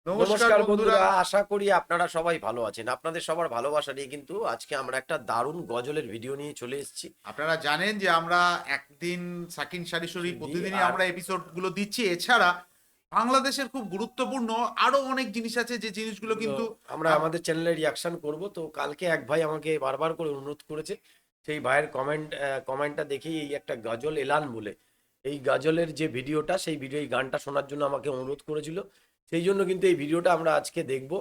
নমস্কার নমস্কার বন্ধুরা। বন্ধুরা, আশা করি আপনারা সবাই ভালো আছেন। আপনাদের সবার ভালোবাসা নিয়ে কিন্তু আজকে আমরা একটা দারুণ গজলের ভিডিও নিয়ে চলে এসেছি। আপনারা জানেন যে আমরা একদিন সাকিন সারিসরি প্রতিদিনই আর আমরা এপিসোড গুলো দিচ্ছি। এছাড়া বাংলাদেশের খুব গুরুত্বপূর্ণ আরো অনেক জিনিস আছে, যে জিনিসগুলো তো কিন্তু আমরা আমাদের চ্যানেলে রিয়াকশন করব। তো কালকে এক ভাই আমাকে বারবার করে অনুরোধ করেছে, সেই ভাইয়ের কমেন্টটা দেখেই এই একটা গজল এলান বলে এই গজলের যে ভিডিওটা, সেই ভিডিও এই গানটা শোনার জন্য আমাকে অনুরোধ করেছিল। সেই জন্য কিন্তু এই ভিডিওটা আমরা আজকে দেখব।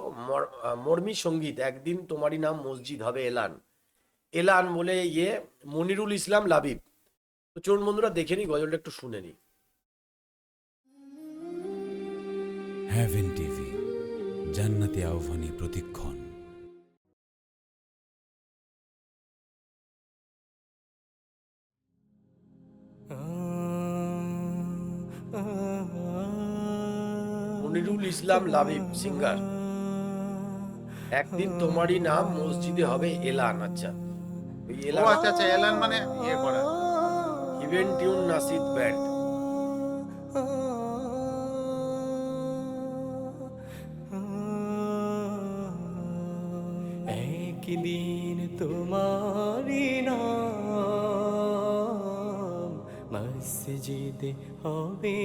মর্মী সঙ্গীত, একদিন তোমারই নাম মসজিদ হবে এলান। এলান বলে মনিরুল ইসলাম লাবিব। তো চলুন বন্ধুরা দেখে নি, গজলটা একটু শুনে নি। হ্যাভেন টিভি, জান্নাতে আহ্বানে প্রতিক্ষণ। মনিরুল ইসলাম লাবিব সিঙ্গার। একদিন তোমারই নাম মসজিদে হবে এলান। আচ্ছা, ওই ও এলান আচ্ছা আচ্ছা, এলান মানে ইয়ে করা। Even tune Nasid band. একদিন তোমারি নাম মসজিদে হবে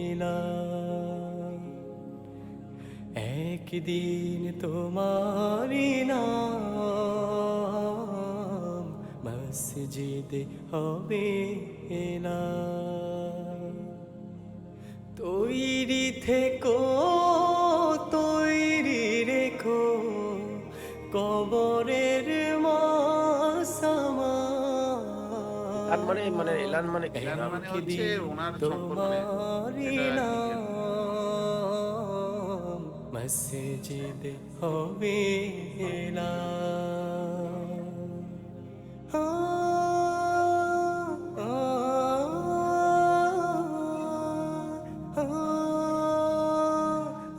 এলান। একদিন তোমারি নাম মসজিদে হবে এলান। তৈরি থেকো, তৈরি রেখো কবরের মাসামা। এলান মানে মানে এলান মানে কি? এলান নাম মানে কি? হচ্ছে ওনার সম্পর্ক, মানে তোমারি এটা নাম মসজিদে হবে এলান। আ, আ, আ,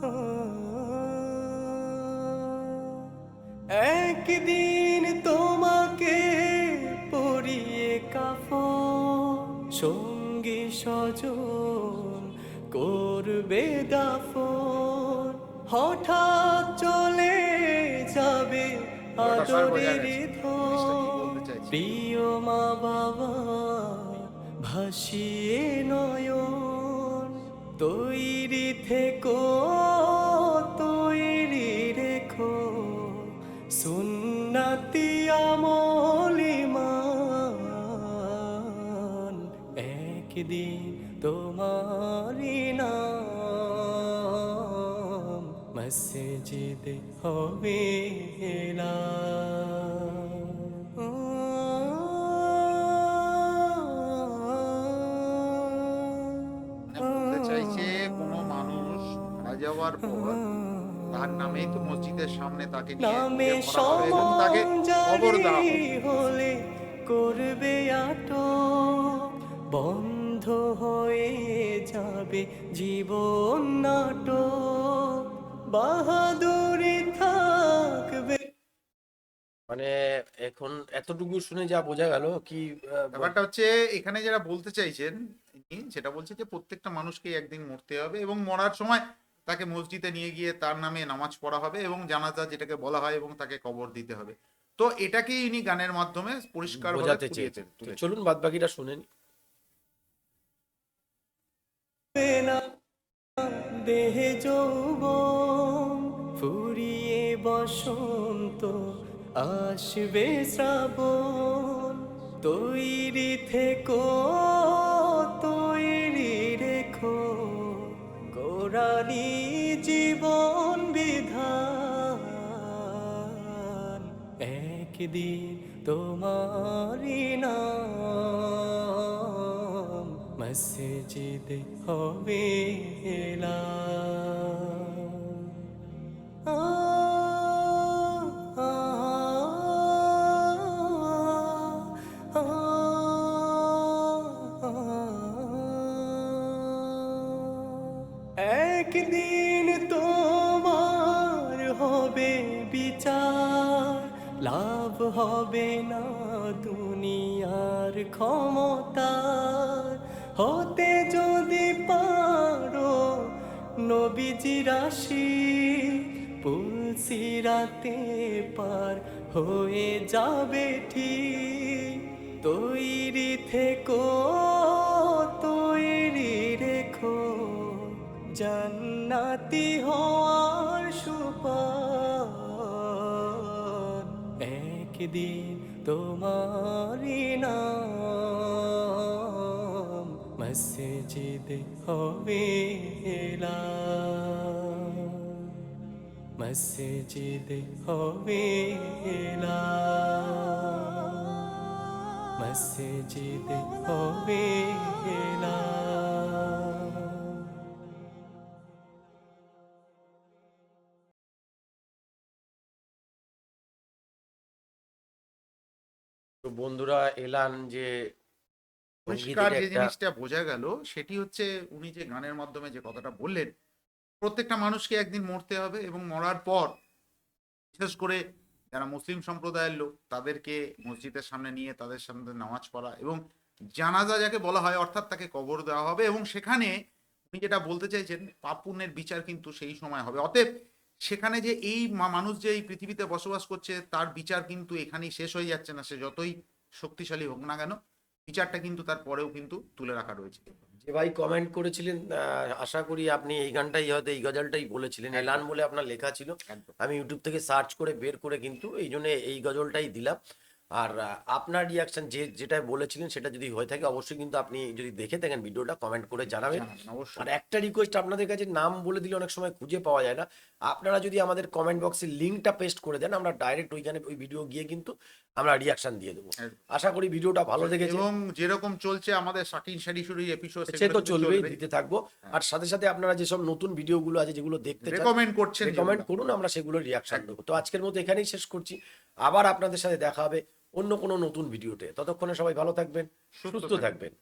আ, একদিন তোমাকে পরিয়ে কাফন, সঙ্গী স্বজন করবে দাফন। হঠাৎ চলে যাবে ওটা বোঝা আদরের গেছে জিনিসটা কি ধন, বলতে চাইছি। প্রিয় মা বাবা ভাসিয়ে নয়ন। তৈরি থেকো, তৈরি রেখো সুন্নতি আমল ঈমান। একদিন তোমারি নাম মসজিদে হবে মানে বলতে চাইছে, কোনো মানুষ মারা যাওয়ার পর তার নামেই তো মসজিদের সামনে তাকে নিয়ে নামে ইয়ে করা হবে এবং তাকে কবর সমাঞ্জারি দেওয়া হবে। হলে করবে আটক, বন্ধ হয়ে যাবে জীবন নাটক, বাহাদুরি থাকবে। মানে এখন এতটুকু শুনে যা বোঝা গেল কি ব্যাপারটা হচ্ছে, এখানে যারা বলতে চাইছেন সেটা বলছে যে প্রত্যেকটা মানুষকেই একদিন মরতে হবে এবং মরার সময় তাকে মসজিদে নিয়ে গিয়ে তার নামে নামাজ পড়া হবে এবং জানাজা যেটাকে বলা হয়, এবং তাকে কবর দিতে হবে। তো এটাকেই ইনি গানের মাধ্যমে পরিষ্কার বোঝাতে চেয়েছেন। তো চলুন বাদ বাকিটা শুনে নি। না দেহে যৌবন, ফুরিয়ে বসন্ত আসবে শ্রাবণ। তৈরি থেকো, তৈরি রেখো গোরানি জীবন বিধান। একদিন তোমারি নাম মসজিদে হবে এলান। আ, আ, আ, আ, একদিন তোমার হবে বিচার, লাভ হবে না দুনিয়ার ক্ষমতার। হতে যদি পারো নবীজি রাশি পুলসিরাতে পার হয়ে যাবে ঠিক। তৈরি থেকো, তৈরি রেখো জান্নাতি হওয়ার সুপার। একদিন তোমারই নাম মসজিদে হবে এলান, মসজিদে হবে এলান, মসজিদে হবে এলান। তো বন্ধুরা, এলান যে পরিষ্কার সঙ্গীতের যে একটা জিনিসটা বোঝা গেল সেটি হচ্ছে উনি যে গানের মাধ্যমে যে কথাটা বললেন, প্রত্যেকটা মানুষকে একদিন মরতে হবে এবং মরার পর বিশেষ করে যারা মুসলিম সম্প্রদায়ের লোক তাদেরকে মসজিদের সামনে নিয়ে তাদের সামনে নামাজ পড়া এবং জানাজা যাকে বলা হয় অর্থাৎ তাকে কবর দেওয়া হবে এবং সেখানে উনি যেটা বলতে চাইছেন পাপ পুণ্যের বিচার কিন্তু সেই সময় হবে। অতএব সেখানে যে এই মানুষ যে এই পৃথিবীতে বসবাস করছে তার বিচার কিন্তু এখানেই শেষ হয়ে যাচ্ছে না, সে যতই শক্তিশালী হোক না কেন বিচারটা কিন্তু তার পরেও কিন্তু তুলে রাখা রয়েছে। যে ভাই কমেন্ট করেছিলেন, আশা করি আপনি এই গানটাই হয়তো এই গজলটাই বলেছিলেন, এলান বলে আপনার লেখা ছিল। একদম। আমি ইউটিউব থেকে সার্চ করে বের করে কিন্তু এই জন্য এই গজলটাই দিলাম। আর আপনার রিয়াকশন যেটা বলেছিলেন সেটা যদি হয়ে থাকে অবশ্যই কিন্তু আপনি যদি দেখে থাকেন ভিডিওটা কমেন্ট করে জানাবেন। জানাবেন অবশ্যই। আর একটা রিকোয়েস্ট আপনাদের কাছে, নাম বলে দিলে অনেক সময় খুঁজে পাওয়া যায় না, আপনারা যদি আমাদের কমেন্ট বক্সে লিঙ্কটা পেস্ট করে দেন আমরা ডাইরেক্ট ওইখানে ওই ভিডিও গিয়ে কিন্তু আমরা রিয়াকশন দিয়ে দেবো। একদম। আশা করি ভিডিওটা ভালো লেগেছে এবং যেরকম চলছে আমাদের শাকিন শাড়ি শুরু এপিসোড সে তো চলবেই, দিতে থাকবো। আর সাথে সাথে আপনারা যেসব নতুন ভিডিওগুলো আছে যেগুলো দেখতে চান রেকমেন্ড করছেন, কমেন্ট করুন, আমরা সেগুলো রিয়াকশন দেবো। তো আজকের মতো এখানেই শেষ করছি, আবার আপনাদের সাথে দেখা হবে অন্য কোনো নতুন ভিডিওতে। ততক্ষণে সবাই ভালো থাকবেন, সুস্থ থাকবেন।